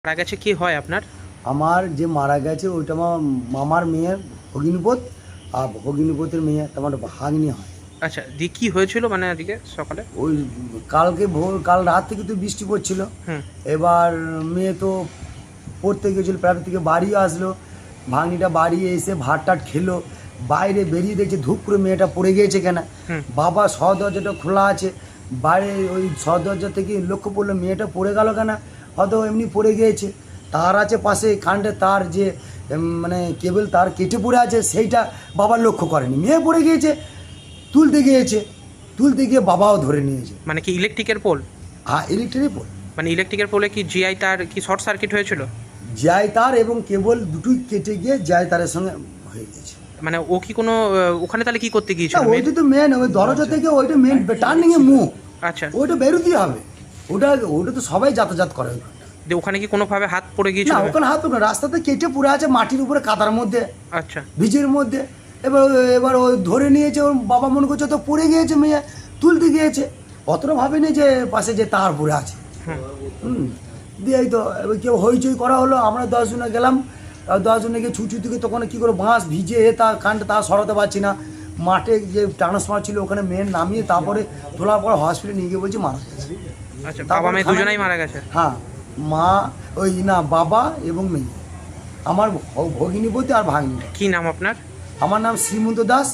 মারা গেছে কি হয় আপনার? আমার যে মারা গেছে ওইটা আমার মামার মেয়ের ভগিনীপত, আর ভগিনীপতের মেয়ে তোমার ভাগ্নি হয়। আচ্ছা, কি হয়েছিল মানে আজকে সকালে? ওই কাল রাত থেকে তো বৃষ্টি পড়ছিল। হুম। এবার মেয়ে তো পড়তে গিয়েছিল, প্রাইভেট থেকে বাড়ি আসলো, ভাগ্নিটা বাড়ি এসে ভাত টাট খেলো, বাইরে বেরিয়ে দেখছে ধূপ করে মেয়েটা পড়ে গিয়েছে কেন। হুম। বাবা সহ দরজাটা খোলা আছে, বাইরে ওই সহ দরজা থেকে লক্ষ্য পড়লো মেয়েটা পড়ে গেল কেন, হয়তো এমনি পড়ে গিয়েছে। তার আছে পাশে কারেন্টের তার যে মানে কেবল তার কেটে পড়ে আছে, সেইটা বাবা লক্ষ্য করেনি, মেয়ে পড়ে গিয়েছে, তুলতে গিয়ে বাবাও ধরে নিয়েছে। মানে কি ইলেকট্রিকের পোল? হ্যাঁ, ইলেকট্রিক পোল। মানে ইলেকট্রিকের পোলে কি জিআই তার কি শর্ট সার্কিট হয়েছিল? জায় তার এবং কেবল দুটোই কেটে গিয়ে জায় তারের সঙ্গে হয়ে গেছে। মানে ও কি কোনো ওখানে তাহলে কি করতে না, গিয়েছিল? ওইটা তো মেন, ওই দরজা থেকে ওইটা মেন টার্নিং এ মুখ, আচ্ছা, ওইটা বেরোতেই হবে। ওটা তো সবাই যাতায়াত করে ওখানটা। দিয়ে ওখানে কি কোনোভাবে হাত পড়ে না, গিয়েছিল? ওখানে হাত না, রাস্তাতে কেটে পড়ে আছে মাটির উপরে কাদার মধ্যে, আচ্ছা। ভিজের মধ্যে। এবার এবার ও ধরে নিয়েছে, ওর বাবা মনে করছে তো পড়ে গিয়েছে মেয়ে, তুলতে গিয়েছে, অতটা ভাবেনি যে পাশে যে তার পড়ে আছে। হুম, দিয়ে এই তো এবার কেউ হইচই করা হলো, আমরা 10 জনে গেলাম, আর 10 জনে গিয়ে ছুঁচু থেকে তখন কী করে বাঁশ ভিজে তার কানটা তা সরাতে পারছি না, মাঠে যে ট্রান্সফার ছিল ওখানে মেন নামিয়ে তারপরে তোলার পর হসপিটালে নিয়ে গিয়ে বলছি মারা গেছে। আচ্ছা, বাবা তারপরে মেয়ে দুজনেই মারা গেছে? হ্যাঁ, মা ওই না বাবা এবং মেয়ে, আমার ভগিনীপতি আর ভাগ্নি। কি নাম আপনার? আমার নাম শ্রীমন্ত দাস।